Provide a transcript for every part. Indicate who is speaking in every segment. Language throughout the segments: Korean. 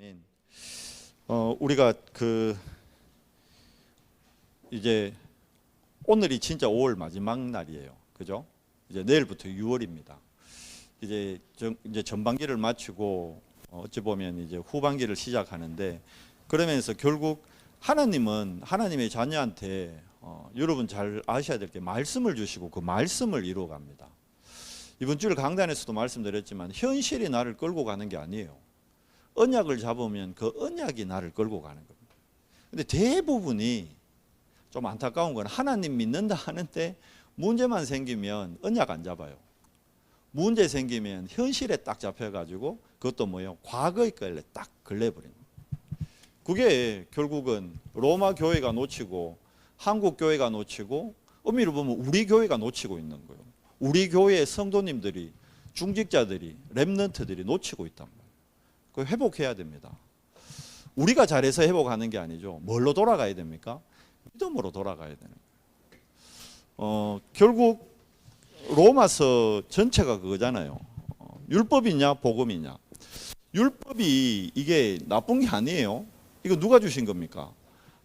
Speaker 1: 아멘. 우리가 이제 오늘이 진짜 5월 마지막 날이에요. 그죠? 이제 내일부터 6월입니다. 이제 전반기를 마치고 어찌 보면 이제 후반기를 시작하는데, 그러면서 결국 하나님은 하나님의 자녀한테 여러분 잘 아셔야 될 게 말씀을 주시고 그 말씀을 이루어갑니다. 이번 주일 강단에서도 말씀드렸지만 현실이 나를 끌고 가는 게 아니에요. 언약을 잡으면 그 언약이 나를 끌고 가는 겁니다. 근데 대부분이 좀 안타까운 건 하나님 믿는다 하는데 문제만 생기면 언약 안 잡아요. 문제 생기면 현실에 딱 잡혀가지고 그것도 뭐예요? 과거의 걸레 딱 걸려버립니다. 그게 결국은 로마 교회가 놓치고 한국 교회가 놓치고 엄밀히 보면 우리 교회가 놓치고 있는 거예요. 우리 교회의 성도님들이, 중직자들이, 렘넌트들이 놓치고 있단 말이에요. 그 회복해야 됩니다. 우리가 잘해서 회복하는 게 아니죠. 뭘로 돌아가야 됩니까? 믿음으로 돌아가야 되는 거예요. 결국 로마서 전체가 그거잖아요. 율법이냐 복음이냐. 율법이 이게 나쁜 게 아니에요. 이거 누가 주신 겁니까?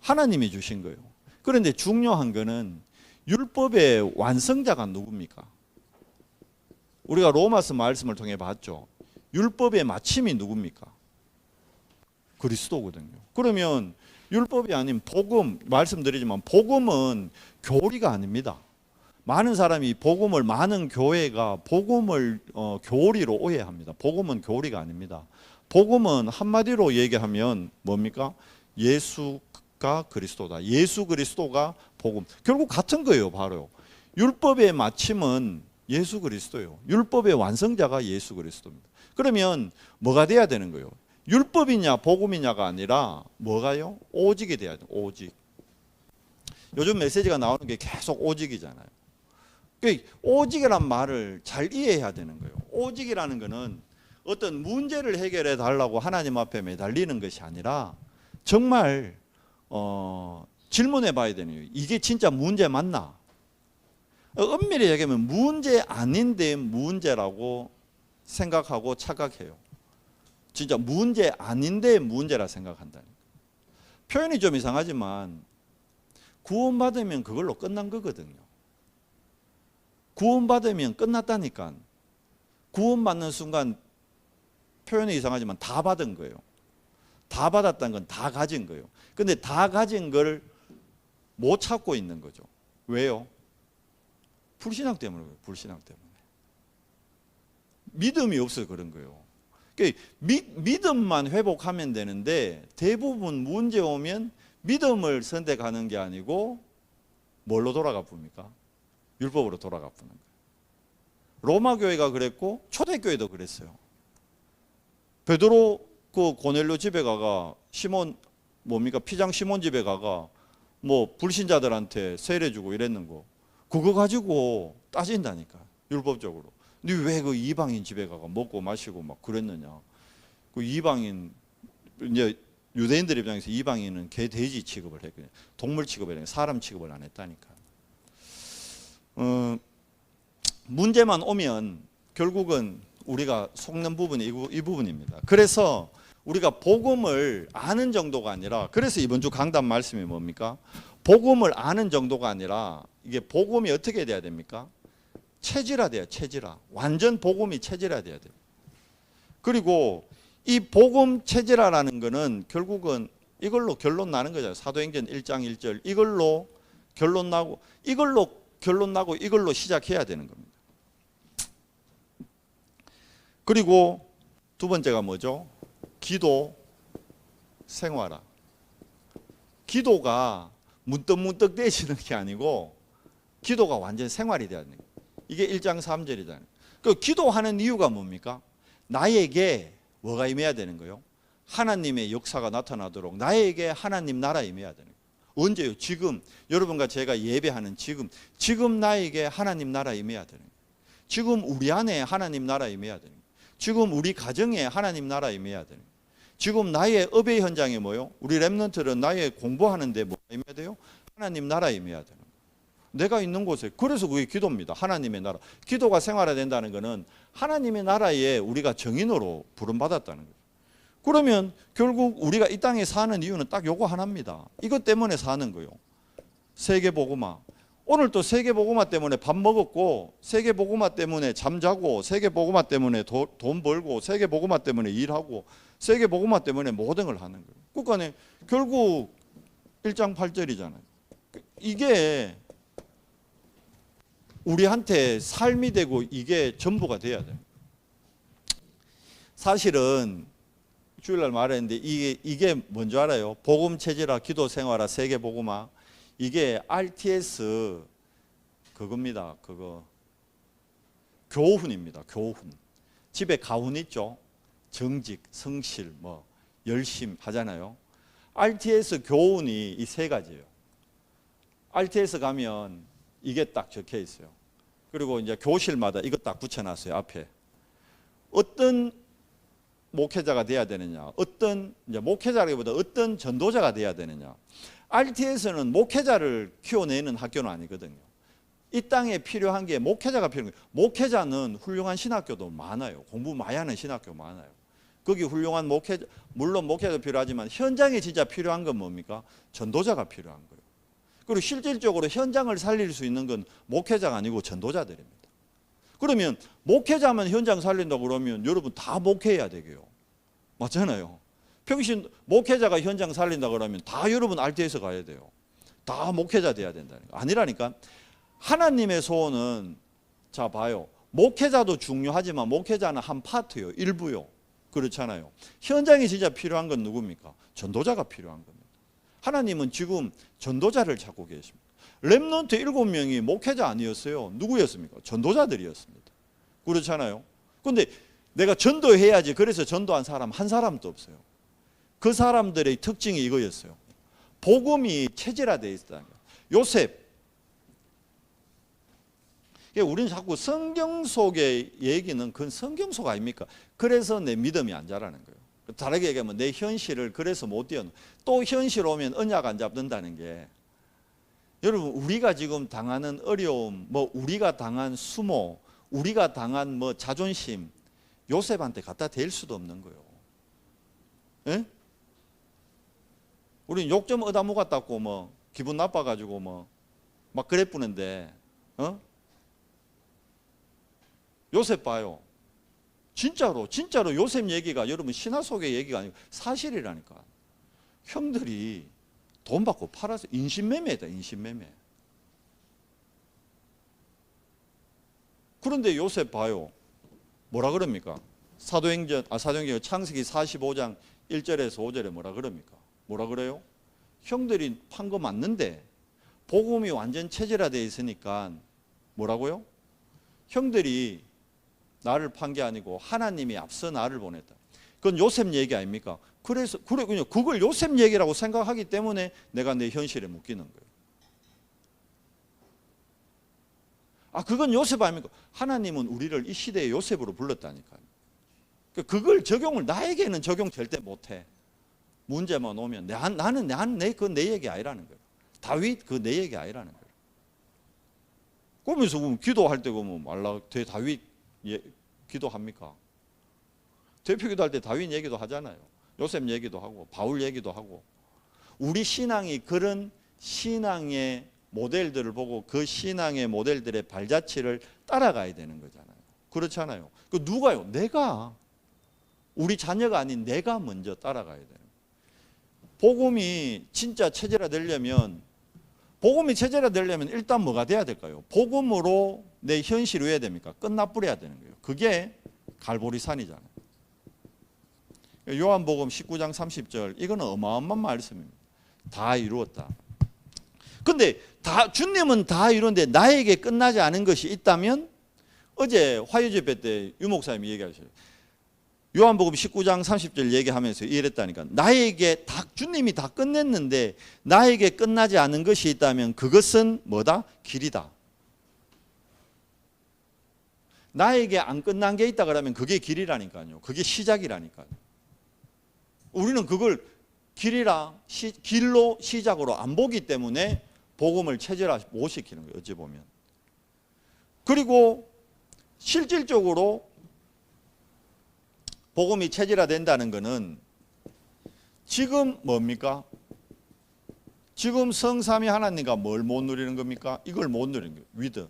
Speaker 1: 하나님이 주신 거예요. 그런데 중요한 거는 율법의 완성자가 누굽니까? 우리가 로마서 말씀을 통해 봤죠. 율법의 마침이 누굽니까? 그리스도거든요. 그러면 율법이 아닌 복음, 말씀드리지만 복음은 교리가 아닙니다. 많은 사람이 복음을, 많은 교회가 복음을 교리로 오해합니다. 복음은 교리가 아닙니다. 복음은 한마디로 얘기하면 뭡니까? 예수가 그리스도다. 예수 그리스도가 복음. 결국 같은 거예요. 바로 율법의 마침은 예수 그리스도예요. 율법의 완성자가 예수 그리스도입니다. 그러면 뭐가 돼야 되는 거예요? 율법이냐 복음이냐가 아니라 뭐가요? 오직이 돼야 돼요. 오직. 요즘 메시지가 나오는 게 계속 오직이잖아요. 오직이란 말을 잘 이해해야 되는 거예요. 오직이라는 거는 어떤 문제를 해결해 달라고 하나님 앞에 매달리는 것이 아니라 정말 질문해 봐야 되는 거예요. 이게 진짜 문제 맞나? 엄밀히 얘기하면 문제 아닌데 문제라고 생각하고 착각해요. 진짜 문제 아닌데 문제라 생각한다니까. 표현이 좀 이상하지만 구원받으면 그걸로 끝난 거거든요. 구원받으면 끝났다니까. 구원받는 순간 표현이 이상하지만 다 받은 거예요. 다 받았다는 건 다 가진 거예요. 근데 다 가진 걸 못 찾고 있는 거죠. 왜요? 불신앙 때문에 그래요. 불신앙 때문에. 믿음이 없어서 그런 거예요. 그러니까 믿음만 회복하면 되는데 대부분 문제 오면 믿음을 선택하는 게 아니고 뭘로 돌아가 봅니까? 율법으로 돌아가 보는 거예요. 로마 교회가 그랬고 초대교회도 그랬어요. 베드로 그 고넬료 집에 가가 시몬 뭡니까? 피장 시몬 집에 가가 뭐 불신자들한테 세례 주고 이랬는 거. 그거 가지고 따진다니까. 율법적으로. 근데 왜 그 이방인 집에 가가 먹고 마시고 막 그랬느냐. 그 이방인, 이제 유대인들 입장에서 이방인은 개, 돼지 취급을 했거든요. 동물 취급을 했는데 사람 취급을 안 했다니까. 문제만 오면 결국은 우리가 속는 부분이 이 부분입니다. 그래서 우리가 복음을 아는 정도가 아니라, 그래서 이번 주 강단 말씀이 뭡니까? 복음을 아는 정도가 아니라 이게 복음이 어떻게 돼야 됩니까? 체질화돼요. 체질화. 완전 복음이 체질화돼야 돼요. 그리고 이 복음 체질화라는 거는 결국은 이걸로 결론 나는 거잖아요. 사도행전 1장 1절 이걸로 결론 나고 이걸로 시작해야 되는 겁니다. 그리고 두 번째가 뭐죠? 기도 생활화. 기도가 문득문득 되시는 게 아니고 기도가 완전 생활이 돼야 되는 거예요. 이게 1장 3절이잖아요. 그 기도하는 이유가 뭡니까? 나에게 뭐가 임해야 되는 거예요? 하나님의 역사가 나타나도록 나에게 하나님 나라 임해야 되는 거예요. 언제요? 지금 여러분과 제가 예배하는 지금 나에게 하나님 나라 임해야 되는 거예요. 지금 우리 안에 하나님 나라 임해야 되는 거예요. 지금 우리 가정에 하나님 나라 임해야 되는 거예요. 지금 나의 업의 현장에 뭐요? 우리 렘넌트는 나의 공부하는데 뭐가 임해야 돼요? 하나님 나라 임해야 되는 거예요. 내가 있는 곳에. 그래서 그게 기도입니다. 하나님의 나라. 기도가 생활화된다는 것은 하나님의 나라에 우리가 정인으로 부름받았다는 거예요. 그러면 결국 우리가 이 땅에 사는 이유는 딱 요거 하나입니다. 이것 때문에 사는 거예요. 세계복음화. 오늘 또 세계복음화 때문에 밥 먹었고, 세계복음화 때문에 잠자고, 세계복음화 때문에 돈 벌고, 세계복음화 때문에 일하고, 세계복음화 때문에 모든 걸 하는 거예요. 그러니까 결국 1장 8절이잖아요. 이게 우리한테 삶이 되고 이게 전부가 돼야 돼요. 사실은 주일날 말했는데 이게 뭔지 알아요? 복음 체질화, 기도 생활화, 세계 복음화. 이게 RTS 그겁니다. 그거 교훈입니다. 교훈. 집에 가훈 있죠? 정직, 성실, 뭐 열심 하잖아요. RTS 교훈이 이 세 가지예요. RTS 가면 이게 딱 적혀 있어요. 그리고 이제 교실마다 이거 딱 붙여놨어요. 앞에. 어떤 목회자가 돼야 되느냐, 어떤 이제 목회자라기보다 어떤 전도자가 돼야 되느냐. RTS는 목회자를 키워내는 학교는 아니거든요. 이 땅에 필요한 게 목회자가 필요한 거예요. 목회자는 훌륭한 신학교도 많아요. 공부 많이 하는 신학교 많아요. 거기 훌륭한 목회자, 물론 목회자도 필요하지만 현장에 진짜 필요한 건 뭡니까? 전도자가 필요한 거예요. 그리고 실질적으로 현장을 살릴 수 있는 건 목회자가 아니고 전도자들입니다. 그러면 목회자만 현장 살린다고 그러면 여러분 다 목회해야 되게요. 맞잖아요. 평신 목회자가 현장 살린다 그러면 다 여러분 RTS 가야 돼요. 다 목회자 돼야 된다니까. 아니라니까. 하나님의 소원은 자 봐요. 목회자도 중요하지만 목회자는 한 파트요. 일부요. 그렇잖아요. 현장에 진짜 필요한 건 누굽니까? 전도자가 필요한 겁니다. 하나님은 지금 전도자를 찾고 계십니다. 렘넌트 7명이 목회자 아니었어요. 누구였습니까? 전도자들이었습니다. 그렇잖아요. 그런데 내가 전도해야지 그래서 전도한 사람 한 사람도 없어요. 그 사람들의 특징이 이거였어요. 복음이 체질화되어 있다는 거예요. 요셉. 우리는 자꾸 성경 속의 얘기는 그건 성경 속 아닙니까? 그래서 내 믿음이 안 자라는 거예요. 다르게 얘기하면 내 현실을 그래서 못 뛰어넘어. 또 현실 오면 언약 안 잡는다는 게 여러분 우리가 지금 당하는 어려움, 뭐 우리가 당한 수모, 우리가 당한 뭐 자존심 요셉한테 갖다 댈 수도 없는 거예요. 예? 우리는 욕 좀 얻어먹었다고 뭐 기분 나빠가지고 뭐 막 그래 뿌는데 요셉 봐요. 진짜로 요셉 얘기가 여러분 신화 속의 얘기가 아니고 사실이라니까. 형들이 돈 받고 팔아서 인신매매다. 인신매매. 그런데 요셉 봐요. 뭐라 그럽니까? 사도행전 창세기 45장 1절에서 5절에 뭐라 그럽니까? 뭐라 그래요? 형들이 판 거 맞는데 복음이 완전 체질화되어 있으니까 뭐라고요? 형들이 나를 판 게 아니고 하나님이 앞서 나를 보냈다. 그건 요셉 얘기 아닙니까? 그래서 그걸 요셉 얘기라고 생각하기 때문에 내가 내 현실에 묶이는 거예요. 그건 요셉 아닙니까? 하나님은 우리를 이 시대의 요셉으로 불렀다니까요. 그걸 적용을 나에게는 적용 절대 못해. 문제만 오면 나는 그건 내 얘기 아니라는 거예요. 다윗 그 내 얘기 아니라는 거예요. 그러면서 기도할 때 보면 다윗 기도합니까? 대표 기도할 때 다윗 얘기도 하잖아요. 요셉 얘기도 하고 바울 얘기도 하고. 우리 신앙이 그런 신앙의 모델들을 보고 그 신앙의 모델들의 발자취를 따라가야 되는 거잖아요. 그렇잖아요. 누가요? 내가. 우리 자녀가 아닌 내가 먼저 따라가야 되는 거예요. 복음이 진짜 체질화되려면 일단 뭐가 돼야 될까요? 복음으로 내 현실을 해야 됩니까? 끝나버려야 되는 거예요. 그게 갈보리산이잖아요. 요한복음 19장 30절 이거는 어마어마한 말씀입니다. 다 이루었다. 근데 주님은 다 이루는데 나에게 끝나지 않은 것이 있다면 어제 화요제배 때 유목사님이 얘기하셨어요. 요한복음 19장 30절 얘기하면서 이랬다니까. 주님이 다 끝냈는데 나에게 끝나지 않은 것이 있다면 그것은 뭐다? 길이다. 나에게 안 끝난 게 있다 그러면 그게 길이라니까요. 그게 시작이라니까요. 우리는 그걸 길로 시작으로 안 보기 때문에 복음을 체질화 못 시키는 거예요. 어찌 보면. 그리고 실질적으로 복음이 체질화된다는 것은 지금 뭡니까? 지금 성삼위 하나님과 뭘 못 누리는 겁니까? 이걸 못 누리는 거예요. 위드.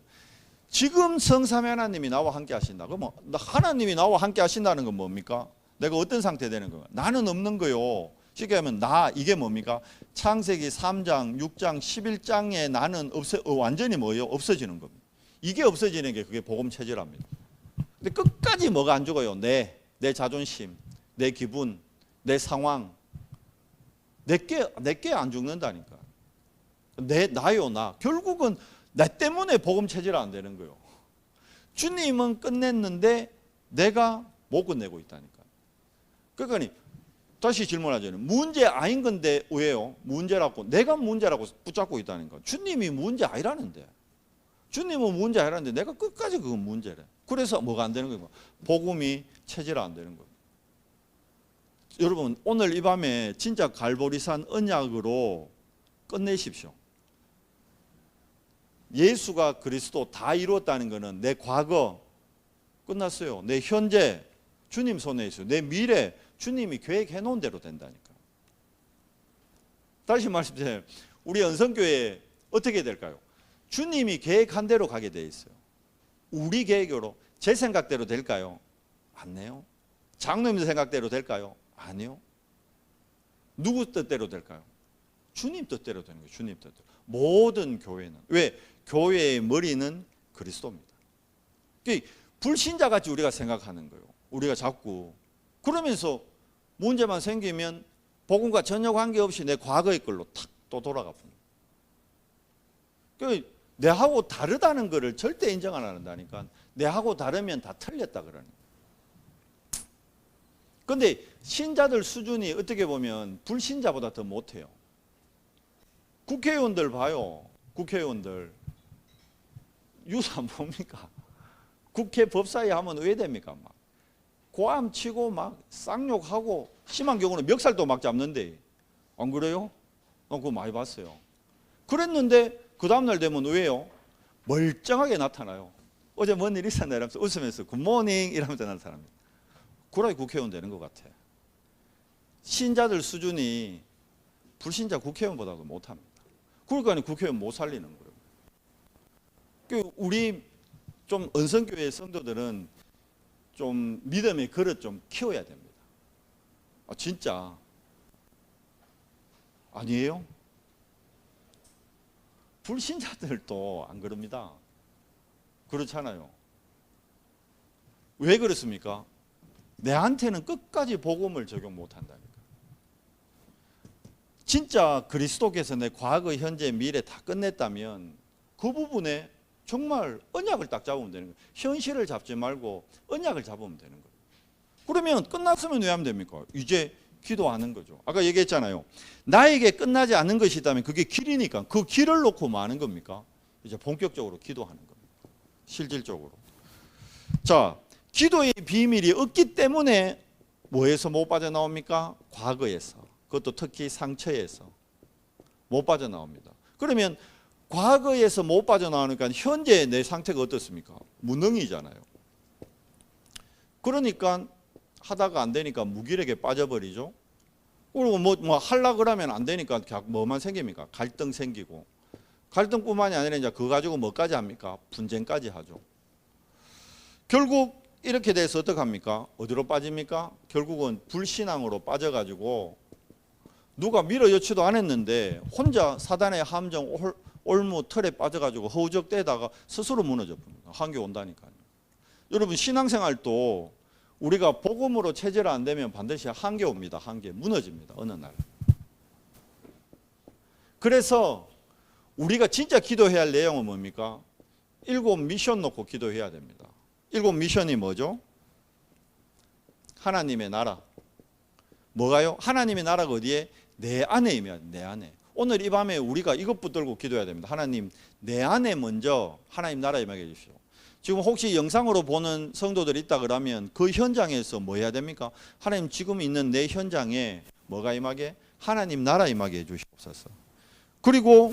Speaker 1: 지금 성삼위 하나님이 나와 함께 하신다. 그러면 하나님이 나와 함께 하신다는 건 뭡니까? 내가 어떤 상태 되는 거예요? 나는 없는 거요. 쉽게 하면 나, 이게 뭡니까? 창세기 3장, 6장, 11장에 나는 완전히 뭐예요? 없어지는 겁니다. 이게 없어지는 게 그게 복음 체질합니다. 근데 끝까지 뭐가 안 죽어요? 내 자존심, 내 기분, 내 상황. 내게 안 죽는다니까. 나요, 나. 결국은 나 때문에 복음 체질 안 되는 거예요. 주님은 끝냈는데 내가 못 끝내고 있다니까. 그러니까 다시 질문하잖아요. 문제 아닌 건데 왜요? 문제라고. 내가 문제라고 붙잡고 있다니까. 주님이 문제 아니라는데. 주님은 문제 아니라는데 내가 끝까지 그건 문제래. 그래서 뭐가 안 되는 거예요? 복음이 체질 안 되는 거예요. 여러분 오늘 이 밤에 진짜 갈보리산 언약으로 끝내십시오. 예수가 그리스도 다 이루었다는 것은 내 과거 끝났어요. 내 현재 주님 손에 있어요. 내 미래 주님이 계획해 놓은 대로 된다니까. 다시 말씀드려요. 우리 연성교회 어떻게 될까요? 주님이 계획한 대로 가게 돼 있어요. 우리 계획으로 제 생각대로 될까요? 아니에요. 장로님 생각대로 될까요? 아니요. 누구 뜻대로 될까요? 주님 뜻대로 되는 거예요. 주님 뜻대로. 모든 교회는. 왜? 교회의 머리는 그리스도입니다. 불신자같이 우리가 생각하는 거예요. 우리가 자꾸. 그러면서 문제만 생기면 복음과 전혀 관계없이 내 과거의 걸로 탁 또 돌아가 봅니다. 내하고 다르다는 것을 절대 인정 안 한다니까. 내하고 다르면 다 틀렸다 그러는. 그런데 신자들 수준이 어떻게 보면 불신자보다 더 못해요. 국회의원들 봐요. 국회의원들 유산 뭡니까? 국회 법사위 하면 왜 됩니까? 막 고함 치고 막 쌍욕하고 심한 경우는 멱살도 막 잡는데 안 그래요? 그거 많이 봤어요. 그랬는데 그 다음날 되면 왜요? 멀쩡하게 나타나요. 어제 뭔 일 있었나 이러면서 웃으면서 굿모닝 이러면서 나타납니다. 그래야 국회의원 되는 것 같아. 신자들 수준이 불신자 국회의원보다도 못합니다. 그러니까 국회의원 못 살리는 거예요. 우리 좀 언성교회 성도들은 좀 믿음의 그릇 좀 키워야 됩니다. 진짜 아니에요? 불신자들도 안 그럽니다. 그렇잖아요. 왜 그렇습니까? 내한테는 끝까지 복음을 적용 못한다니까. 진짜 그리스도께서 내 과거, 현재, 미래 다 끝냈다면 그 부분에 정말 언약을 딱 잡으면 되는 거예요. 현실을 잡지 말고 언약을 잡으면 되는 거예요. 그러면 끝났으면 왜 하면 됩니까? 이제 기도하는 거죠. 아까 얘기했잖아요. 나에게 끝나지 않는 것이 있다면 그게 길이니까 그 길을 놓고 뭐 하는 겁니까? 이제 본격적으로 기도하는 겁니다. 실질적으로. 자, 기도의 비밀이 없기 때문에 뭐에서 못 빠져나옵니까? 과거에서. 그것도 특히 상처에서 못 빠져나옵니다. 그러면 과거에서 못 빠져나오니까 현재 내 상태가 어떻습니까? 무능이잖아요. 그러니까 하다가 안 되니까 무기력에 빠져버리죠. 그리고 뭐 하려고 그러면 안 되니까 뭐만 생깁니까? 갈등 생기고. 갈등뿐만이 아니라 이제 그거 가지고 뭐까지 합니까? 분쟁까지 하죠. 결국 이렇게 돼서 어떡합니까? 어디로 빠집니까? 결국은 불신앙으로 빠져가지고 누가 밀어여치도 안 했는데 혼자 사단의 함정 올무 틀에 빠져가지고 허우적대다가 스스로 무너져 버립니다. 한계 온다니까요. 여러분 신앙생활도 우리가 복음으로 체질 안 되면 반드시 한계 옵니다. 한계 무너집니다. 어느 날. 그래서 우리가 진짜 기도해야 할 내용은 뭡니까? 7 미션 놓고 기도해야 됩니다. 7 미션이 뭐죠? 하나님의 나라. 뭐가요? 하나님의 나라가 어디에? 내 안에 임해야 돼. 내 안에. 오늘 이 밤에 우리가 이것 붙들고 기도해야 됩니다. 하나님 내 안에 먼저 하나님 나라 임하게 해주십시오. 지금 혹시 영상으로 보는 성도들이 있다 그러면 그 현장에서 뭐 해야 됩니까? 하나님 지금 있는 내 현장에 뭐가 임하게? 하나님 나라 임하게 해주시옵소서. 그리고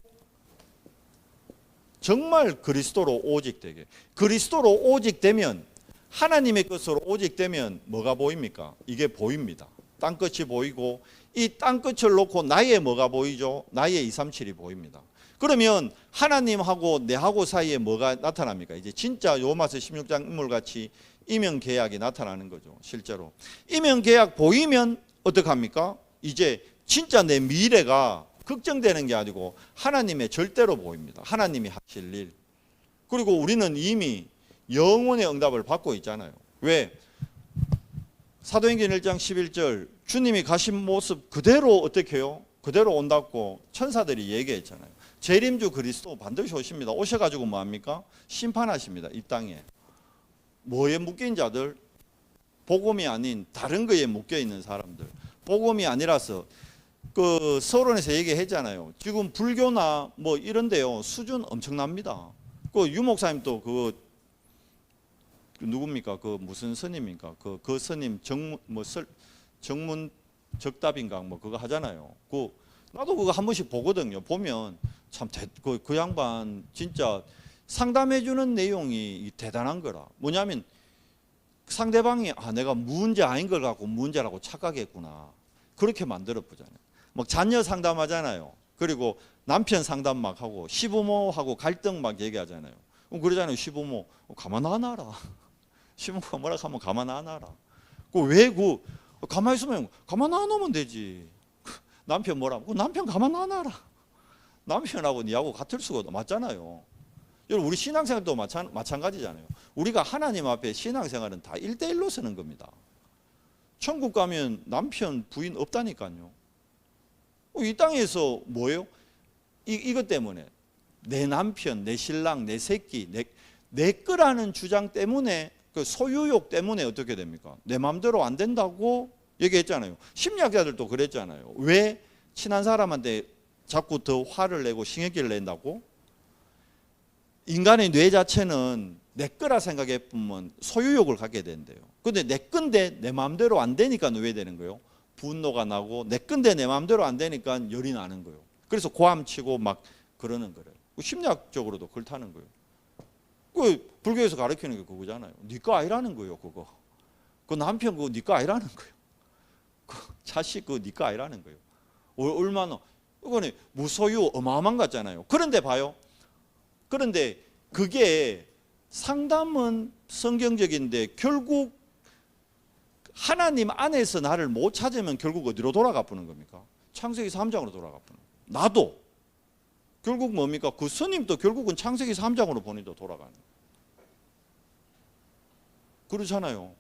Speaker 1: 정말 그리스도로 오직 되게. 그리스도로 오직 되면 하나님의 것으로 오직 되면 뭐가 보입니까? 이게 보입니다. 땅끝이 보이고 이 땅끝을 놓고 나의 뭐가 보이죠? 나의 237이 보입니다. 그러면 하나님하고 내하고 사이에 뭐가 나타납니까? 이제 진짜 로마서 16장 인물같이 이면계약이 나타나는 거죠. 실제로 이면계약 보이면 어떡합니까? 이제 진짜 내 미래가 걱정되는 게 아니고 하나님의 절대로 보입니다. 하나님이 하실 일. 그리고 우리는 이미 영원의 응답을 받고 있잖아요. 왜? 사도행전 1장 11절 주님이 가신 모습 그대로 어떻게 해요? 그대로 온다고 천사들이 얘기했잖아요. 재림주 그리스도 반드시 오십니다. 오셔가지고 뭐합니까? 심판하십니다. 이 땅에. 뭐에 묶인 자들? 복음이 아닌 다른 거에 묶여있는 사람들. 복음이 아니라서 그 서론에서 얘기했잖아요. 지금 불교나 뭐 이런데요 수준 엄청납니다. 그 유목사님 또 그 누굽니까? 그 무슨 스님입니까? 그 스님 정문 적답인가 뭐 그거 하잖아요. 나도 그거 한 번씩 보거든요. 보면 참 그 양반 진짜 상담해 주는 내용이 대단한 거라. 뭐냐면 상대방이 내가 문제 아닌 걸 갖고 문제라고 착각했구나. 그렇게 만들어 보잖아요. 막 자녀 상담하잖아요. 그리고 남편 상담 막 하고 시부모하고 갈등 막 얘기하잖아요. 그러잖아요. 시부모 가만 안 놔라. 시부모가 뭐라 하면 가만 안 놔라. 가만히 있으면 가만 안 놓으면 되지. 남편 뭐라고? 남편 가만 안 놔라. 남편하고 니하고 같을 수가 맞잖아요. 여러분 우리 신앙생활도 마찬가지잖아요. 우리가 하나님 앞에 신앙생활은 다 1대1로 서는 겁니다. 천국 가면 남편 부인 없다니까요. 이 땅에서 뭐예요? 이것 때문에 내 남편, 내 신랑, 내 새끼, 내 거라는 주장 때문에 그 소유욕 때문에 어떻게 됩니까? 내 마음대로 안 된다고 얘기했잖아요. 심리학자들도 그랬잖아요. 왜 친한 사람한테 자꾸 더 화를 내고 신경기를 낸다고? 인간의 뇌 자체는 내 거라 생각해 보면 소유욕을 갖게 된대요. 근데 내 건데 내 마음대로 안 되니까 왜 되는 거예요? 분노가 나고 내 건데 내 마음대로 안 되니까 열이 나는 거예요. 그래서 고함치고 막 그러는 거예요. 심리학적으로도 그렇다는 거예요. 그 불교에서 가르치는 게 그거잖아요. 네 거 아니라는 거예요. 그거. 그 남편 그거 네 거 아니라는 거예요. 그 자식 그거 네 거 아니라는 거예요. 얼마나 이거는 무소유 어마어마한 것 같잖아요. 그런데 봐요. 그런데 그게 상담은 성경적인데 결국 하나님 안에서 나를 못 찾으면 결국 어디로 돌아가 보는 겁니까? 창세기 3장으로 돌아가 보는 거예요. 나도 결국 뭡니까? 그 스님도 결국은 창세기 3장으로 보내도 돌아가는 거예요. 그렇잖아요.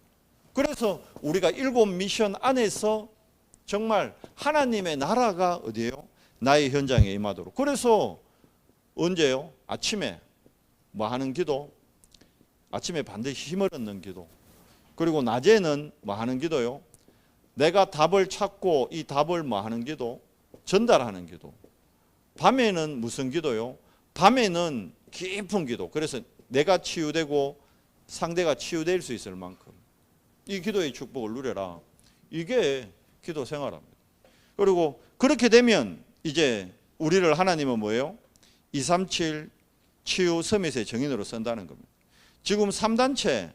Speaker 1: 그래서 우리가 7 미션 안에서 정말 하나님의 나라가 어디예요? 나의 현장에 임하도록. 그래서 언제요? 아침에 뭐 하는 기도? 아침에 반드시 힘을 얻는 기도. 그리고 낮에는 뭐 하는 기도요? 내가 답을 찾고 이 답을 뭐 하는 기도? 전달하는 기도. 밤에는 무슨 기도요? 밤에는 깊은 기도. 그래서 내가 치유되고 상대가 치유될 수 있을 만큼 이 기도의 축복을 누려라. 이게 기도 생활입니다. 그리고 그렇게 되면 이제 우리를 하나님은 뭐예요? 237 치유 서밋의 정인으로 쓴다는 겁니다. 지금 3단체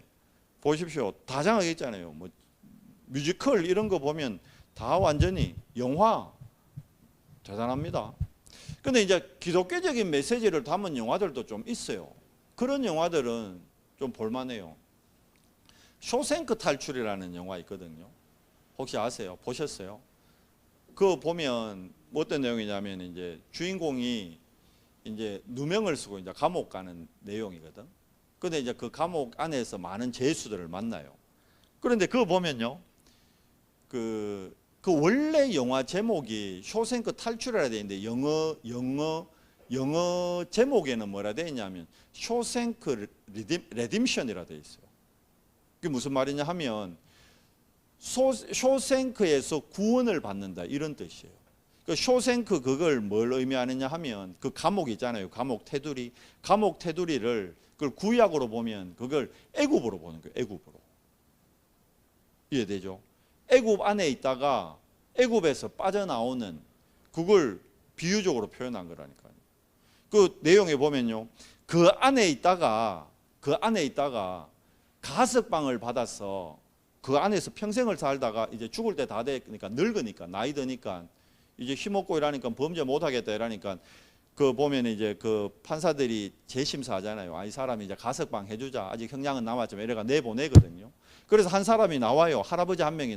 Speaker 1: 보십시오. 다 장악했잖아요. 뭐 뮤지컬 이런 거 보면 다 완전히 영화 대단합니다. 근데 이제 기독교적인 메시지를 담은 영화들도 좀 있어요. 그런 영화들은 좀 볼만해요. 쇼생크 탈출이라는 영화 있거든요. 혹시 아세요? 보셨어요? 그거 보면 어떤 내용이냐면 이제 주인공이 이제 누명을 쓰고 이제 감옥 가는 내용이거든. 근데 이제 그 감옥 안에서 많은 죄수들을 만나요. 그런데 그거 보면요. 그 원래 영화 제목이 쇼생크 탈출이라 되어 있는데 영어 제목에는 뭐라 되어 있냐면 쇼생크 레딤션이라 되어 있어요. 그게 무슨 말이냐 하면 쇼생크에서 구원을 받는다 이런 뜻이에요. 그 쇼생크 그걸 뭘 의미하느냐 하면 그 감옥 있잖아요. 감옥 테두리를 그걸 구약으로 보면 그걸 애굽으로 보는 거예요. 애굽으로. 이해되죠? 애굽 안에 있다가 애굽에서 빠져나오는 그걸 비유적으로 표현한 거라니까요. 그 내용에 보면요. 그 안에 있다가 가석방을 받아서 그 안에서 평생을 살다가 이제 죽을 때 다 되니까 늙으니까 나이 드니까 이제 힘없고 이러니까 범죄 못 하겠다 이러니까 그 보면 이제 그 판사들이 재심사 하잖아요. 아, 이 사람이 이제 가석방 해주자. 아직 형량은 남았지만 이래가 내보내거든요. 그래서 한 사람이 나와요. 할아버지 한 명이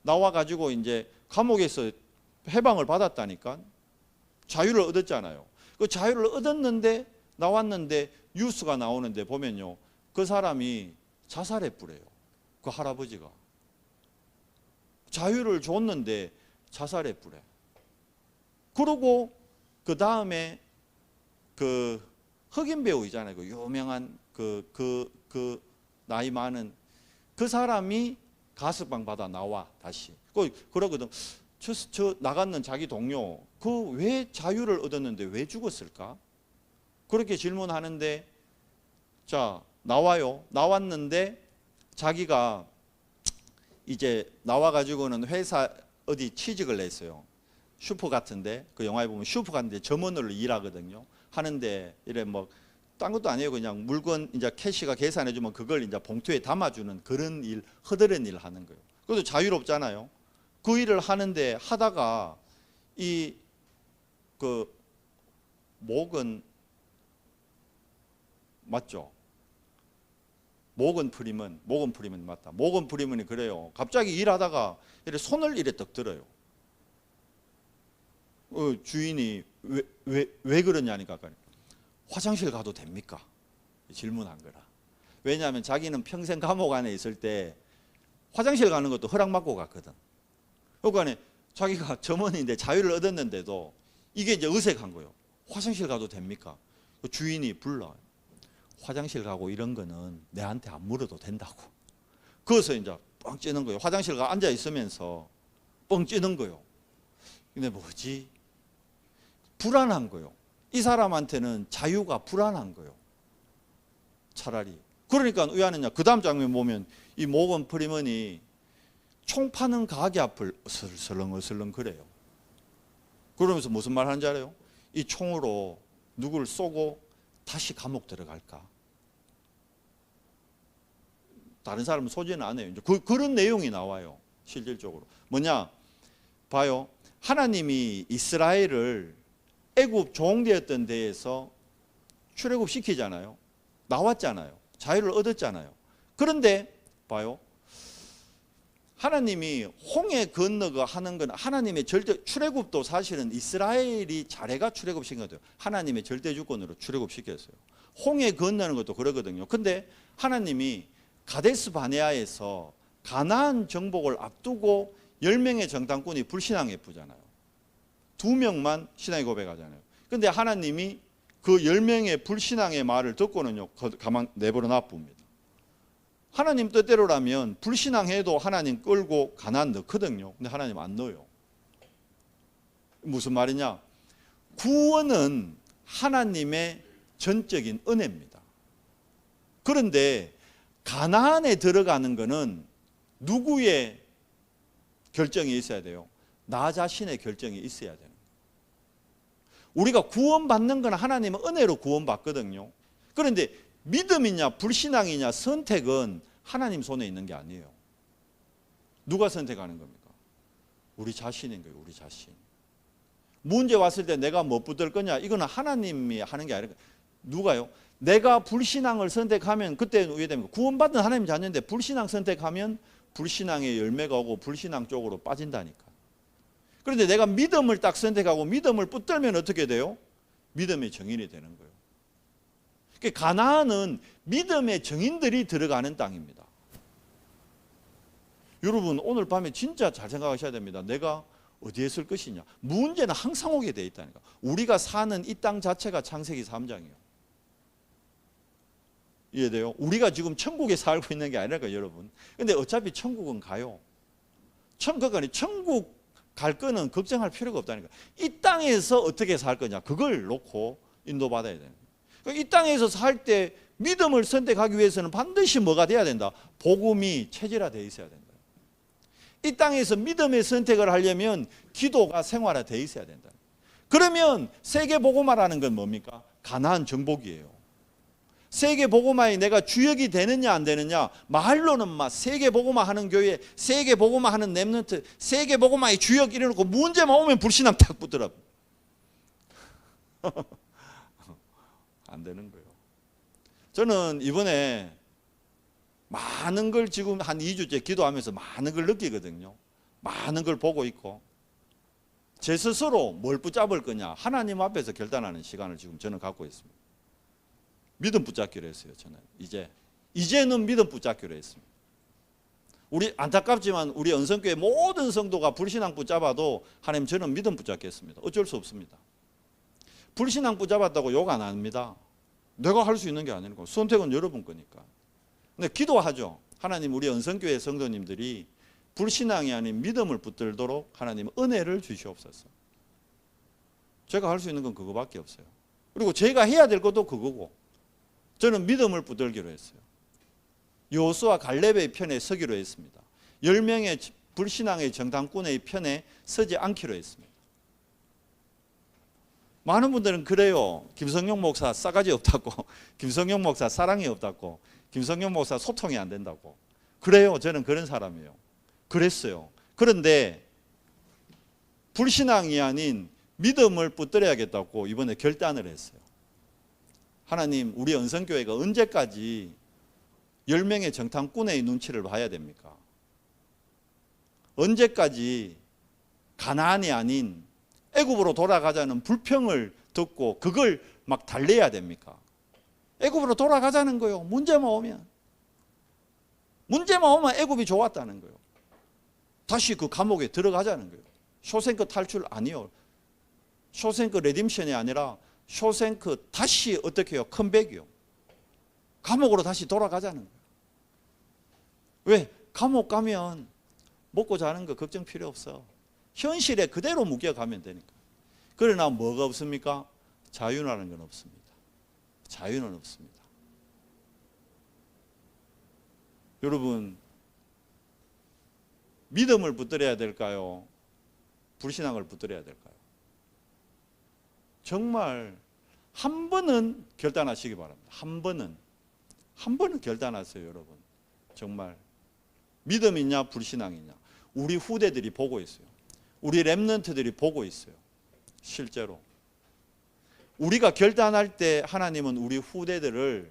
Speaker 1: 나와가지고 이제 감옥에서 해방을 받았다니까. 자유를 얻었잖아요. 그 자유를 얻었는데 나왔는데 뉴스가 나오는데 보면요. 그 사람이 자살해 뿌려요. 그 할아버지가. 자유를 줬는데 자살해 뿌려. 그러고 그 다음에 그 흑인 배우 있잖아요. 그 유명한 그 나이 많은 그 사람이 가석방 받아 나와 다시. 그러거든. 저 나갔는 자기 동료 그 왜 자유를 얻었는데 왜 죽었을까? 그렇게 질문하는데 자 나와요. 나왔는데 자기가 이제 나와가지고는 회사 어디 취직을 했어요. 슈퍼 같은데 그 영화에 보면 슈퍼 같은데 점원으로 일하거든요. 하는데 이래 뭐 딴 것도 아니에요. 그냥 물건 이제 캐시가 계산해주면 그걸 이제 봉투에 담아주는 그런 일, 허드렛 일을 하는 거예요. 그것도 자유롭잖아요. 그 일을 하는데 하다가 이 그 모건 맞죠? 모건 프리먼 맞다. 모건 프리먼이 그래요. 갑자기 일하다가 이래 손을 이래 떡 들어요. 주인이 왜 그러냐니까 화장실 가도 됩니까? 질문한 거라. 왜냐하면 자기는 평생 감옥 안에 있을 때 화장실 가는 것도 허락받고 갔거든. 그러니까 자기가 점원인데 자유를 얻었는데도 이게 이제 어색한 거예요. 화장실 가도 됩니까? 주인이 불러. 화장실 가고 이런 거는 내한테 안 물어도 된다고. 그래서 이제 뻥 찌는 거예요. 화장실 가 앉아 있으면서 뻥 찌는 거예요. 근데 뭐지? 불안한 거예요. 이 사람한테는 자유가 불안한 거예요. 차라리. 그러니까 왜 하느냐? 그 다음 장면 보면 이 모건 프리먼이 총 파는 가게 앞을 어슬렁어슬렁 그래요. 그러면서 무슨 말 하는지 알아요? 이 총으로 누굴 쏘고 다시 감옥 들어갈까? 다른 사람은 소지는 안 해요. 이제 그런 내용이 나와요. 실질적으로. 뭐냐? 봐요. 하나님이 이스라엘을 애굽 종되었던 데에서 출애굽 시키잖아요. 나왔잖아요. 자유를 얻었잖아요. 그런데 봐요. 하나님이 홍해 건너가 하는 건 하나님의 절대 출애굽도 사실은 이스라엘이 자레가 출애굽시킨 거예요. 하나님의 절대 주권으로 출애굽시켰어요. 홍해 건너는 것도 그러거든요. 근데 하나님이 가데스 바네아에서 가나안 정복을 앞두고 10명의 정탐꾼이 불신앙에 부잖아요. 2명만 신앙의 고백하잖아요. 근데 하나님이 그 10명의 불신앙의 말을 듣고는요, 가만 내버려 놔둡니다. 하나님 뜻대로라면 불신앙해도 하나님 끌고 가나안 넣거든요. 근데 하나님 안 넣어요. 무슨 말이냐? 구원은 하나님의 전적인 은혜입니다. 그런데 가나안에 들어가는 것은 누구의 결정이 있어야 돼요? 나 자신의 결정이 있어야 되는 거예요. 우리가 구원받는 건 하나님은 은혜로 구원받거든요. 그런데 믿음이냐 불신앙이냐 선택은 하나님 손에 있는 게 아니에요. 누가 선택하는 겁니까? 우리 자신인 거예요. 우리 자신. 문제 왔을 때 내가 뭐 붙들 거냐? 이거는 하나님이 하는 게 아니라 누가요? 내가 불신앙을 선택하면 그때는 왜 됩니까? 구원받은 하나님 자녀인데 불신앙 선택하면 불신앙의 열매가 오고 불신앙 쪽으로 빠진다니까. 그런데 내가 믿음을 딱 선택하고 믿음을 붙들면 어떻게 돼요? 믿음의 정인이 되는 거예요. 가나안은 믿음의 정인들이 들어가는 땅입니다. 여러분 오늘 밤에 진짜 잘 생각하셔야 됩니다. 내가 어디에 쓸 것이냐. 문제는 항상 오게 돼 있다니까. 우리가 사는 이 땅 자체가 창세기 3장이에요. 이해돼요? 우리가 지금 천국에 살고 있는 게 아니라니까 여러분. 근데 어차피 천국은 가요. 천국 갈 거는 걱정할 필요가 없다니까. 이 땅에서 어떻게 살 거냐. 그걸 놓고 인도받아야 돼요. 이 땅에서 살 때 믿음을 선택하기 위해서는 반드시 뭐가 돼야 된다? 복음이 체질화되어 있어야 된다. 이 땅에서 믿음의 선택을 하려면 기도가 생활화되어 있어야 된다. 그러면 세계 복음화라는 건 뭡니까? 가나안 정복이에요. 세계 복음화에 내가 주역이 되느냐 안 되느냐, 말로는 막 세계 복음화 하는 교회, 세계 복음화 하는 렘넌트, 세계 복음화의 주역 이래놓고 문제만 오면 불신앙 탁 붙더라고. 안 되는 거예요. 저는 이번에 많은 걸 지금 한 2주째 기도하면서 많은 걸 느끼거든요. 많은 걸 보고 있고, 제 스스로 뭘 붙잡을 거냐, 하나님 앞에서 결단하는 시간을 지금 저는 갖고 있습니다. 믿음 붙잡기로 했어요. 저는 이제는 믿음 붙잡기로 했습니다. 우리 안타깝지만 우리 은성교회 모든 성도가 불신앙 붙잡아도 하나님, 저는 믿음 붙잡겠습니다. 어쩔 수 없습니다. 불신앙 붙잡았다고 욕 안 합니다. 내가 할 수 있는 게 아니고 선택은 여러분 거니까. 근데 기도하죠. 하나님, 우리 은성교회 성도님들이 불신앙이 아닌 믿음을 붙들도록 하나님 은혜를 주시옵소서. 제가 할 수 있는 건 그거밖에 없어요. 그리고 제가 해야 될 것도 그거고, 저는 믿음을 붙들기로 했어요. 여호수아 갈렙의 편에 서기로 했습니다. 10명의 불신앙의 정탐꾼의 편에 서지 않기로 했습니다. 많은 분들은 그래요. 김성용 목사 싸가지 없다고, 김성용 목사 사랑이 없다고, 김성용 목사 소통이 안 된다고. 그래요. 저는 그런 사람이에요. 그랬어요. 그런데 불신앙이 아닌 믿음을 붙들어야겠다고 이번에 결단을 했어요. 하나님, 우리 은성교회가 언제까지 10명의 정탐꾼의 눈치를 봐야 됩니까? 언제까지 가나안이 아닌 애굽으로 돌아가자는 불평을 듣고 그걸 막 달래야 됩니까? 애굽으로 돌아가자는 거예요. 문제만 오면 애굽이 좋았다는 거예요. 다시 그 감옥에 들어가자는 거예요. 쇼생크 탈출 아니요. 쇼생크 레딤션이 아니라 쇼생크 다시 어떻게 해요? 컴백이요. 감옥으로 다시 돌아가자는 거예요. 왜? 감옥 가면 먹고 자는 거 걱정 필요 없어. 현실에 그대로 묶여가면 되니까. 그러나 뭐가 없습니까? 자유라는 건 없습니다. 자유는 없습니다. 여러분, 믿음을 붙들어야 될까요? 불신앙을 붙들어야 될까요? 정말 한 번은 결단하시기 바랍니다. 한 번은 결단하세요, 여러분. 정말 믿음이냐 불신앙이냐. 우리 후대들이 보고 있어요. 우리 렘넌트들이 보고 있어요. 실제로 우리가 결단할 때 하나님은 우리 후대들을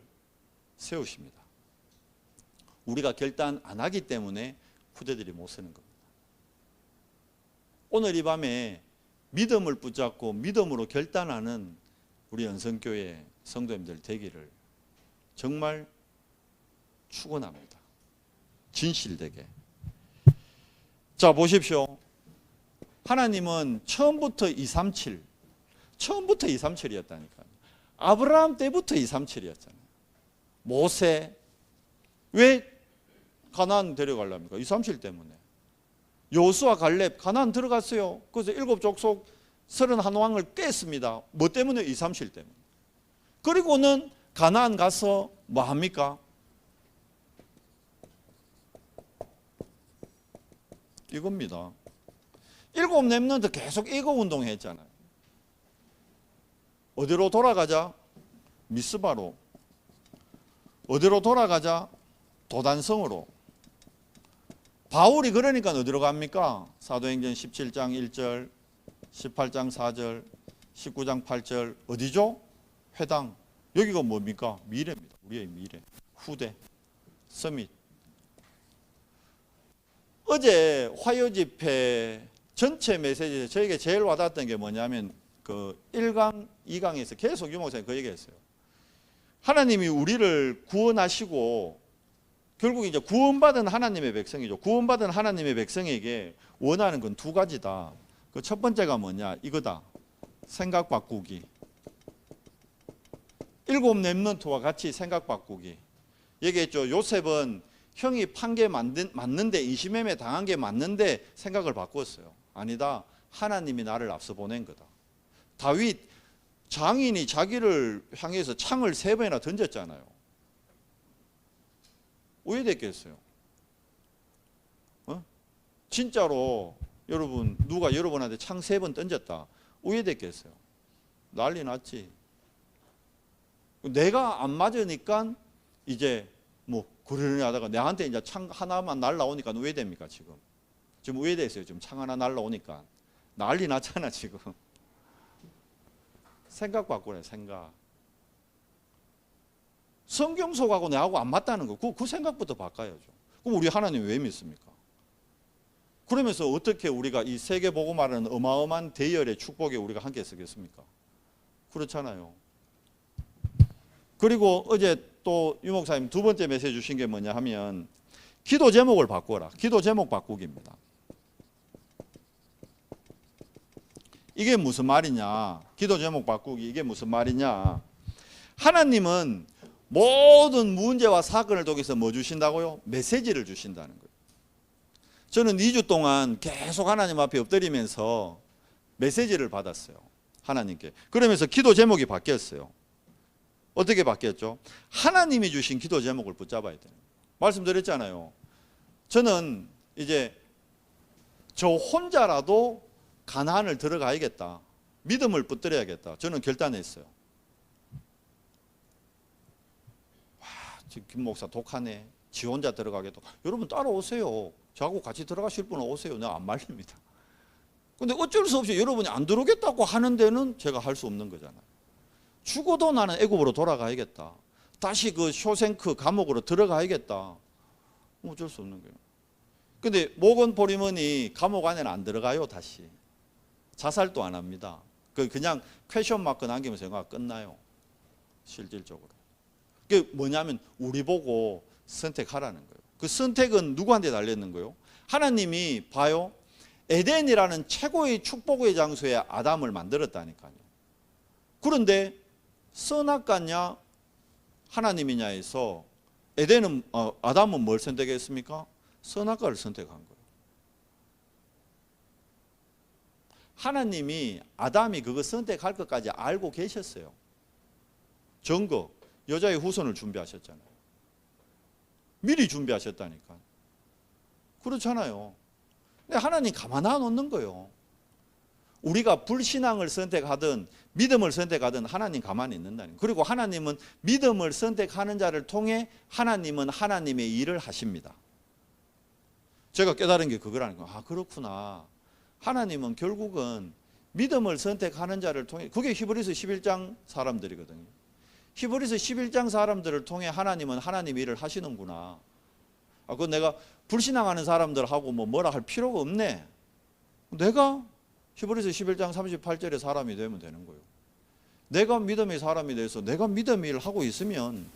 Speaker 1: 세우십니다. 우리가 결단 안 하기 때문에 후대들이 못 서는 겁니다. 오늘 이 밤에 믿음을 붙잡고 믿음으로 결단하는 우리 은성교회 성도님들 되기를 정말 축원합니다. 진실되게. 자, 보십시오. 하나님은 처음부터 237이었다니까요. 아브라함 때부터 237이었잖아요. 모세 왜 가나안 데려가려합니까? 237 때문에. 여호수아 갈렙 가나안 들어갔어요. 그래서 7족속 31왕을 깼습니다. 뭐 때문에? 237 때문에. 그리고는 가나안 가서 뭐 합니까? 이겁니다. 7 렘넌트 계속 이거 운동했잖아요. 어디로 돌아가자? 미스바로. 어디로 돌아가자? 도단성으로. 바울이 그러니까 어디로 갑니까? 사도행전 17장 1절, 18장 4절, 19장 8절. 어디죠? 회당. 여기가 뭡니까? 미래입니다. 우리의 미래. 후대. 서밋. 어제 화요 집회 전체 메시지에서 저에게 제일 와닿았던 게 뭐냐면 그 1강, 2강에서 계속 유 목사님 그 얘기했어요. 하나님이 우리를 구원하시고 결국 이제 구원받은 하나님의 백성이죠. 구원받은 하나님의 백성에게 원하는 건 두 가지다. 그 첫 번째가 뭐냐? 이거다. 생각 바꾸기. 7 렘넌트와 같이 생각 바꾸기. 얘기했죠. 요셉은 형이 판 게 맞는데, 인시매매 당한 게 맞는데 생각을 바꿨어요. 아니다. 하나님이 나를 앞서 보낸 거다. 다윗 장인이 자기를 향해서 창을 3번이나 던졌잖아요. 왜 됐겠어요? 진짜로 여러분, 누가 여러분한테 창 3번 던졌다. 왜 됐겠어요? 난리 났지. 내가 안 맞으니까 이제 뭐 그러려니 하다가 내한테 이제 창 하나만 날라오니까 왜 됩니까 지금? 지금 왜 됐어요? 지금 창 하나 날라오니까 난리 났잖아 지금. 생각 바꾸래 생각. 성경 속하고 내하고 안 맞다는 거, 그 생각부터 바꿔야죠. 그럼 우리 하나님 왜 믿습니까? 그러면서 어떻게 우리가 이 세계 복음화라는 어마어마한 대열의 축복에 우리가 함께 서겠습니까? 그렇잖아요. 그리고 어제 또 유 목사님 두 번째 메시지 주신 게 뭐냐 하면 기도 제목을 바꿔라. 기도 제목 바꾸기입니다. 이게 무슨 말이냐? 기도 제목 바꾸기 이게 무슨 말이냐? 하나님은 모든 문제와 사건을 통해서 뭐 주신다고요? 메시지를 주신다는 거예요. 저는 2주 동안 계속 하나님 앞에 엎드리면서 메시지를 받았어요. 하나님께. 그러면서 기도 제목이 바뀌었어요. 어떻게 바뀌었죠? 하나님이 주신 기도 제목을 붙잡아야 돼요. 말씀드렸잖아요. 저는 이제 저 혼자라도 가나안을 들어가야겠다. 믿음을 붙들어야겠다. 저는 결단했어요. 와, 지금 김 목사 독하네. 지 혼자 들어가겠다. 여러분 따라오세요. 저하고 같이 들어가실 분은 오세요. 내가 안 말립니다. 근데 어쩔 수 없이 여러분이 안 들어오겠다고 하는 데는 제가 할 수 없는 거잖아요. 죽어도 나는 애굽으로 돌아가야겠다. 다시 그 쇼생크 감옥으로 들어가야겠다. 어쩔 수 없는 거예요. 근데 모건 포리먼이 감옥 안에는 안 들어가요. 다시 자살도 안 합니다. 그냥 퀘션 마크 남기면서 영화가 끝나요. 실질적으로. 그게 뭐냐면 우리 보고 선택하라는 거예요. 그 선택은 누구한테 달렸는 거예요? 하나님이 봐요. 에덴이라는 최고의 축복의 장소에 아담을 만들었다니까요. 그런데 선악과냐 하나님이냐에서 아담은 뭘 선택했습니까? 선악과를 선택한 거예요. 하나님이 아담이 그거 선택할 것까지 알고 계셨어요. 증거, 여자의 후손을 준비하셨잖아요. 미리 준비하셨다니까. 그렇잖아요. 근데 하나님 가만 안 놓는 거예요. 우리가 불신앙을 선택하든 믿음을 선택하든 하나님 가만히 있는다는 거예요. 그리고 하나님은 믿음을 선택하는 자를 통해 하나님은 하나님의 일을 하십니다. 제가 깨달은 게 그거라는 거예요. 아, 그렇구나. 하나님은 결국은 믿음을 선택하는 자를 통해, 그게 히브리서 11장 사람들이거든요. 히브리서 11장 사람들을 통해 하나님은 하나님의 일을 하시는구나. 아, 그건 내가 불신앙하는 사람들하고 뭐라 할 필요가 없네. 내가 히브리서 11장 38절의 사람이 되면 되는 거예요. 내가 믿음의 사람이 돼서 내가 믿음의 일을 하고 있으면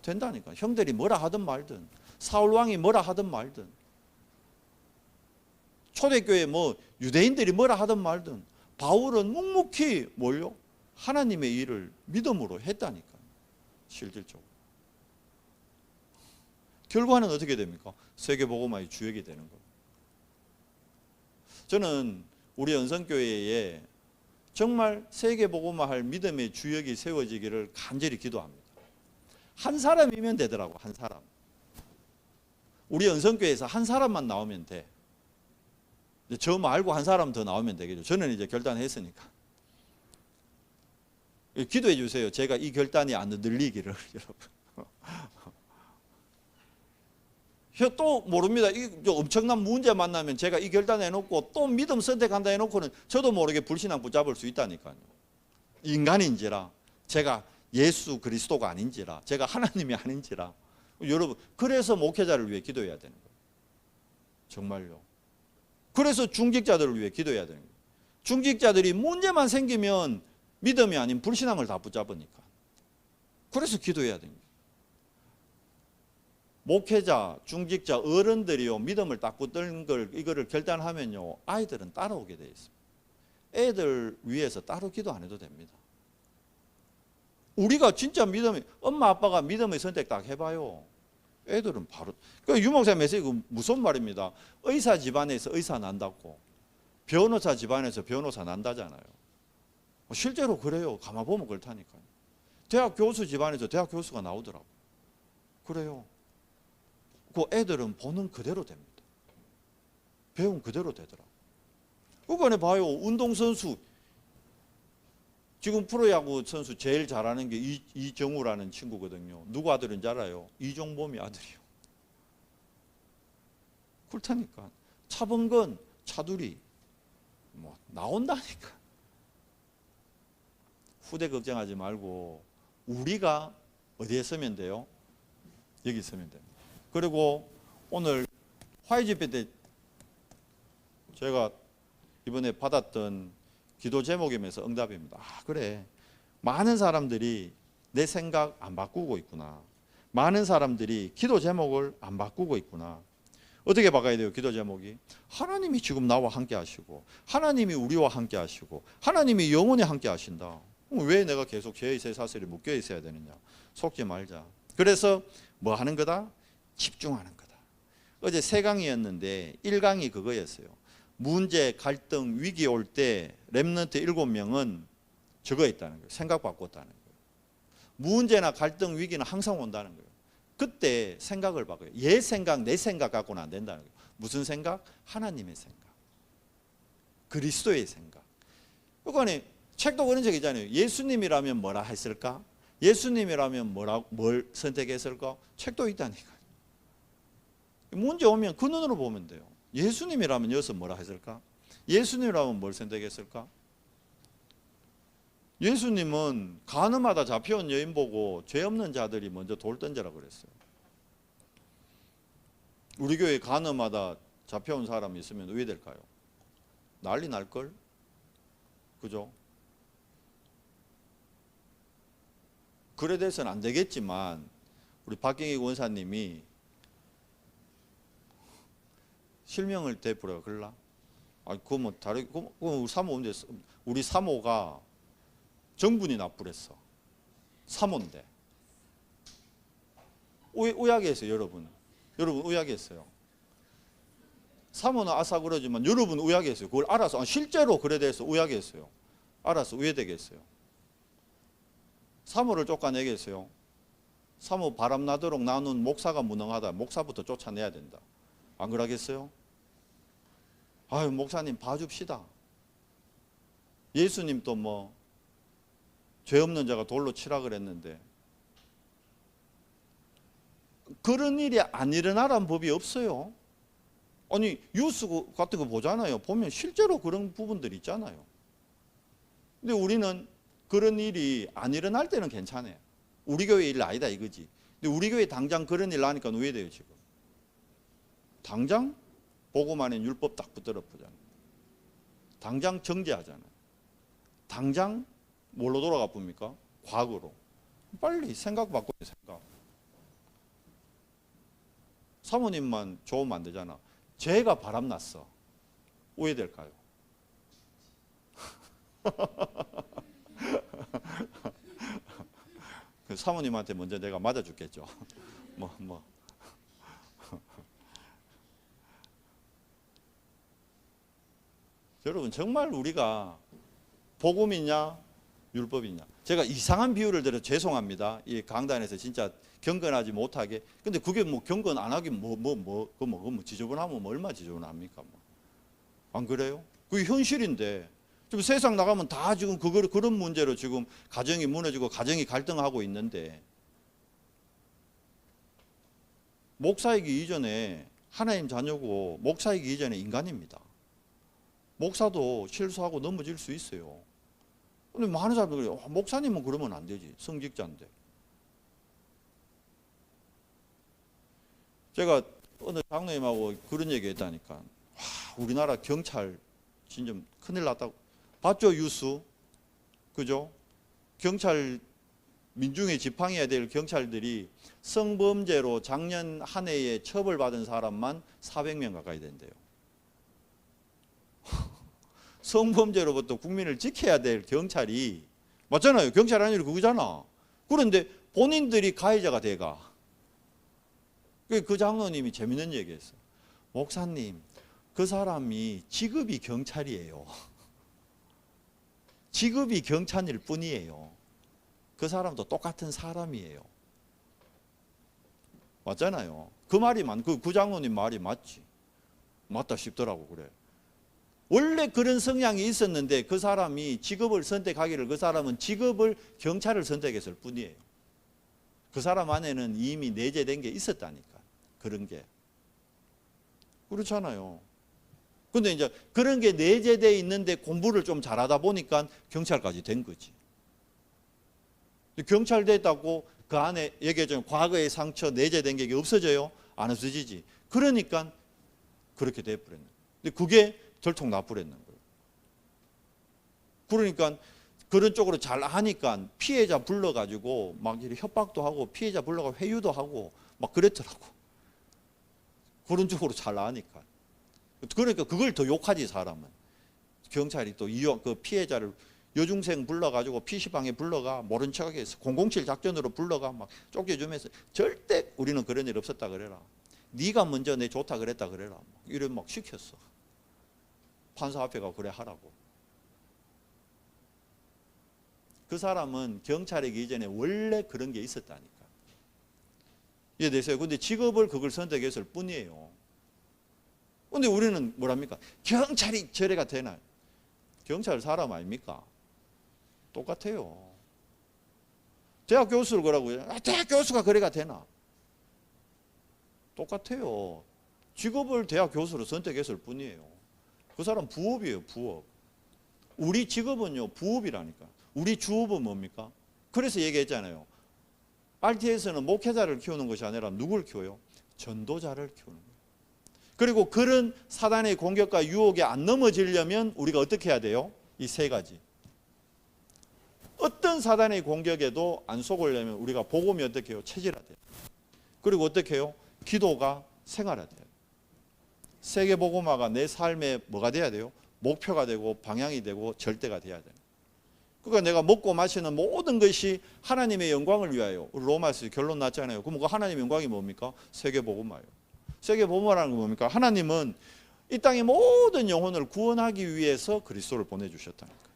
Speaker 1: 된다니까. 형들이 뭐라 하든 말든, 사울왕이 뭐라 하든 말든, 초대교회 유대인들이 뭐라 하든 말든, 바울은 묵묵히 뭘요? 하나님의 일을 믿음으로 했다니까. 실질적으로. 결과는 어떻게 됩니까? 세계복음화의 주역이 되는 거예요. 저는 우리 연성교회에 정말 세계복음화할 믿음의 주역이 세워지기를 간절히 기도합니다. 한 사람이면 되더라고. 한 사람. 우리 연성교회에서 한 사람만 나오면 돼. 저 말고 한 사람 더 나오면 되겠죠. 저는 이제 결단했으니까. 기도해 주세요. 제가 이 결단이 안 늘리기를. 여러분. 또 모릅니다. 엄청난 문제 만나면 제가 이 결단 해놓고 또 믿음 선택한다 해놓고는 저도 모르게 불신앙 붙잡을 수 있다니까요. 인간인지라, 제가 예수 그리스도가 아닌지라, 제가 하나님이 아닌지라. 여러분, 그래서 목회자를 위해 기도해야 되는 거예요. 정말요. 그래서 중직자들을 위해 기도해야 되는 거예요. 중직자들이 문제만 생기면 믿음이 아닌 불신앙을 다 붙잡으니까. 그래서 기도해야 됩니다. 목회자, 중직자, 어른들이요 믿음을 딱 붙드는 이거를 결단하면요 아이들은 따라오게 되어 있습니다. 애들 위해서 따로 기도 안 해도 됩니다. 우리가 진짜 엄마 아빠가 믿음의 선택 딱 해봐요. 애들은 바로. 유 목사님 메시지 무슨 말입니다. 의사 집안에서 의사 난다고, 변호사 집안에서 변호사 난다잖아요. 실제로 그래요. 가만 보면 그렇다니까요. 대학 교수 집안에서 대학 교수가 나오더라고. 그래요. 그 애들은 보는 그대로 됩니다. 배운 그대로 되더라고. 그거는 봐요. 운동선수 지금 프로야구 선수 제일 잘하는 게 이정우라는 친구거든요. 누구 아들인지 알아요? 이종범이 아들이요. 그렇다니까. 차범근, 차두리 뭐 나온다니까. 후대 걱정하지 말고 우리가 어디에 서면 돼요? 여기 서면 됩니다. 그리고 오늘 화해 집회 때 제가 이번에 받았던 기도 제목이면서 응답입니다. 아, 그래. 많은 사람들이 내 생각 안 바꾸고 있구나. 많은 사람들이 기도 제목을 안 바꾸고 있구나. 어떻게 바꿔야 돼요? 기도 제목이 하나님이 지금 나와 함께 하시고 하나님이 우리와 함께 하시고 하나님이 영원히 함께 하신다. 왜 내가 계속 죄의 쇠사슬에 묶여 있어야 되느냐. 속지 말자. 그래서 뭐 하는 거다? 집중하는 거다. 어제 3강이었는데 1강이 그거였어요. 문제, 갈등, 위기 올 때 렘넌트 7명은 저거 있다는 거예요. 생각 바꿨다는 거예요. 문제나 갈등, 위기는 항상 온다는 거예요. 그때 생각을 바꿔요. 얘 생각, 내 생각 갖고는 안 된다는 거예요. 무슨 생각? 하나님의 생각. 그리스도의 생각. 그러니까 책도 그런 적 있잖아요. 예수님이라면 뭐라 했을까? 예수님이라면 뭘 선택했을까? 책도 있다니까. 문제 오면 그 눈으로 보면 돼요. 예수님이라면 여기서 뭐라 했을까? 예수님이라면 뭘 선택했을까? 예수님은 가늠하다 잡혀온 여인 보고 죄 없는 자들이 먼저 돌 던져라 그랬어요. 우리 교회에 가늠하다 잡혀온 사람이 있으면 왜 될까요? 난리 날걸? 그죠? 그래 돼서는 안 되겠지만 우리 박경희 원사님이 실명을 대부려 글라? 아, 그거 뭐 다르게, 그거 우리 사모인데, 우리 사모가 정분이 나쁘랬어. 사모인데. 의학했어요, 여러분. 여러분 의학했어요. 사모는 아사 그러지만 여러분 의학했어요. 그걸 알아서, 실제로 그래 돼서 의학했어요. 알아서 의외되겠어요. 사모를 쫓아내겠어요. 사모 바람 나도록 나눈 목사가 무능하다. 목사부터 쫓아내야 된다. 안 그러겠어요? 아유, 목사님 봐줍시다. 예수님도 뭐 죄 없는 자가 돌로 치라 그랬는데 그런 일이 안 일어나라는 법이 없어요. 아니 뉴스 같은 거 보잖아요. 보면 실제로 그런 부분들이 있잖아요. 근데 우리는 그런 일이 안 일어날 때는 괜찮아요. 우리 교회 일 아니다 이거지. 근데 우리 교회 당장 그런 일 나니까 왜 돼요 지금? 당장 보고만 해 율법 딱 붙들어 보잖아요. 당장 정죄하잖아요. 당장 뭘로 돌아가 봅니까? 과거로. 빨리 생각 바꿔요, 생각. 사모님만 좋으면 안 되잖아. 죄가 바람났어. 왜 될까요? 그 사모님한테 먼저 내가 맞아줬겠죠. 여러분 정말 우리가 복음이냐 율법이냐. 제가 이상한 비유를 들어 죄송합니다. 이 강단에서 진짜 경건하지 못하게. 근데 그게 뭐 경건 안 하긴 뭐 지저분하면 뭐 얼마 지저분합니까? 뭐. 안 그래요? 그게 현실인데. 지금 세상 나가면 다 지금 그런 문제로 지금 가정이 무너지고 가정이 갈등하고 있는데 목사이기 이전에 하나님 자녀고 목사이기 이전에 인간입니다. 목사도 실수하고 넘어질 수 있어요. 근데 많은 사람들이 그래요. 목사님은 그러면 안 되지. 성직자인데. 제가 어느 장로님하고 그런 얘기 했다니까. 우리나라 경찰 진짜 큰일 났다고. 봤죠? 뉴스. 그죠? 경찰 민중의 지팡이해야 될 경찰들이 성범죄로 작년 한 해에 처벌받은 사람만 400명 가까이 된대요. 성범죄로부터 국민을 지켜야 될 경찰이 맞잖아요. 경찰 아니라 그거잖아. 그런데 본인들이 가해자가 돼가. 그 장로님이 재밌는 얘기했어. 목사님, 그 사람이 직업이 경찰이에요. 직업이 경찰일 뿐이에요. 그 사람도 똑같은 사람이에요. 맞잖아요. 그 말이 그 장로님 말이 맞지. 맞다 싶더라고 그래. 원래 그런 성향이 있었는데 그 사람이 직업을 선택하기를 그 사람은 직업을 경찰을 선택했을 뿐이에요. 그 사람 안에는 이미 내재된 게 있었다니까. 그런 게. 그렇잖아요. 근데 이제 그런 게 내재되어 있는데 공부를 좀 잘하다 보니까 경찰까지 된 거지. 경찰 됐다고 그 안에 얘기했잖아요. 과거의 상처 내재된 게 없어져요? 안 없어지지. 그러니까 그렇게 돼버렸는 거예요. 근데 그게 들통 나버렸는 거예요. 그러니까 그런 쪽으로 잘 하니까 피해자 불러가지고 막 이렇게 협박도 하고 피해자 불러가 회유도 하고 막 그랬더라고. 그런 쪽으로 잘 하니까. 그러니까 그걸 더 욕하지 사람은. 경찰이 또 그 피해자를 여중생 불러가지고 PC방에 불러가 모른 척하게 해서 007 작전으로 불러가 막 쫓겨주면서 절대 우리는 그런 일 없었다 그래라. 네가 먼저 내 좋다 그랬다 그래라. 이런 막 시켰어. 판사 앞에 가 그래 하라고. 그 사람은 경찰이기 이전에 원래 그런 게 있었다니까. 이해되세요? 근데 직업을 그걸 선택했을 뿐이에요. 근데 우리는 뭐랍니까? 경찰이 저래가 되나요? 경찰 사람 아닙니까? 똑같아요. 대학 교수를 그러고요. 대학 교수가 그래가 되나? 똑같아요. 직업을 대학 교수로 선택했을 뿐이에요. 그 사람 부업이에요, 부업. 우리 직업은요, 부업이라니까. 우리 주업은 뭡니까? 그래서 얘기했잖아요. RTS는 목회자를 키우는 것이 아니라 누굴 키워요? 전도자를 키우는 거예요. 그리고 그런 사단의 공격과 유혹에 안 넘어지려면 우리가 어떻게 해야 돼요? 이 세 가지. 어떤 사단의 공격에도 안 속으려면 우리가 복음이 어떻게 해요? 체질화돼요. 그리고 어떻게 해요? 기도가 생활화돼요. 세계복음화가 내 삶에 뭐가 돼야 돼요? 목표가 되고 방향이 되고 절대가 돼야 돼요. 그러니까 내가 먹고 마시는 모든 것이 하나님의 영광을 위하여. 로마서 결론 났잖아요. 그럼 그 하나님의 영광이 뭡니까? 세계복음화예요. 세계복음화라는 건 뭡니까? 하나님은 이 땅의 모든 영혼을 구원하기 위해서 그리스도를 보내주셨다니까요.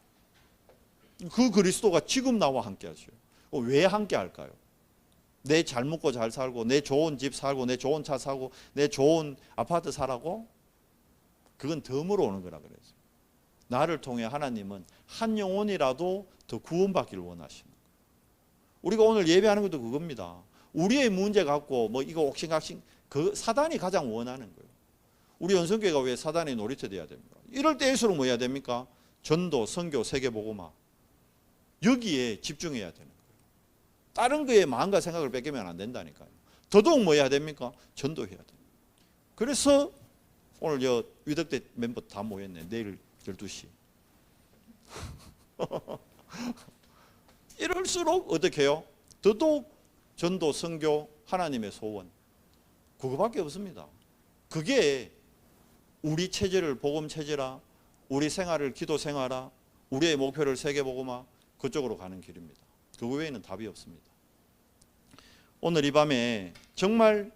Speaker 1: 그 그리스도가 지금 나와 함께 하죠. 왜 함께 할까요? 내 잘 먹고 잘 살고 내 좋은 집 살고 내 좋은 차 사고 내 좋은 아파트 사라고? 그건 덤으로 오는 거라 그랬어요. 나를 통해 하나님은 한 영혼이라도 더 구원받기를 원하시는 거예요. 우리가 오늘 예배하는 것도 그겁니다. 우리의 문제 갖고 뭐 이거 옥신각신 그 사단이 가장 원하는 거예요. 우리 연성교회가 왜 사단의 놀이터 돼야 됩니까? 이럴 때일수록 뭐 해야 됩니까? 전도, 선교, 세계복음화. 여기에 집중해야 되는 거예요. 다른 거에 마음과 생각을 뺏기면 안 된다니까요. 더더욱 뭐 해야 됩니까? 전도해야 돼요. 그래서 오늘 위덕대 멤버 다 모였네. 내일 12시. 이럴수록 어떻게 해요? 더더욱 전도, 선교, 하나님의 소원. 그거밖에 없습니다. 그게 우리 체질을 복음 체질화, 우리 생활을 기도 생활화, 우리의 목표를 세계복음화, 그쪽으로 가는 길입니다. 그 외에는 답이 없습니다. 오늘 이 밤에 정말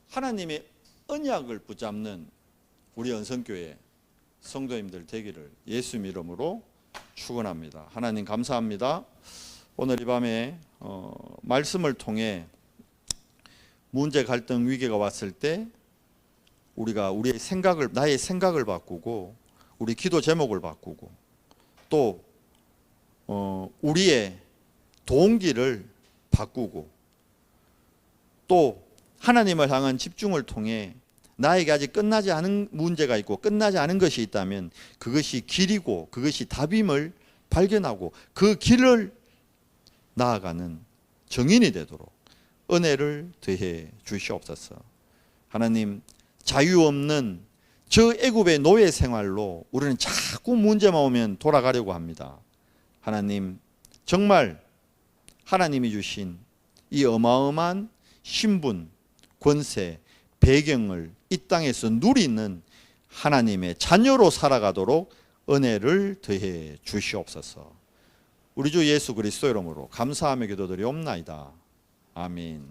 Speaker 1: 하나님의 언약을 붙잡는 우리 연성교회 성도님들 되기를 예수님 이름으로 축원합니다. 하나님 감사합니다. 오늘 이 밤에 말씀을 통해 문제, 갈등, 위기가 왔을 때 우리가 우리의 생각을, 나의 생각을 바꾸고 우리 기도 제목을 바꾸고 또 우리의 동기를 바꾸고 또 하나님을 향한 집중을 통해 나에게 아직 끝나지 않은 문제가 있고 끝나지 않은 것이 있다면 그것이 길이고 그것이 답임을 발견하고 그 길을 나아가는 정인이 되도록 은혜를 더해 주시옵소서. 하나님, 자유 없는 저 애굽의 노예 생활로 우리는 자꾸 문제만 오면 돌아가려고 합니다. 하나님, 정말 하나님이 주신 이 어마어마한 신분, 권세, 배경을 이 땅에서 누리는 하나님의 자녀로 살아가도록 은혜를 더해 주시옵소서. 우리 주 예수 그리스도 이름으로 감사하며 기도드리옵나이다. 아멘.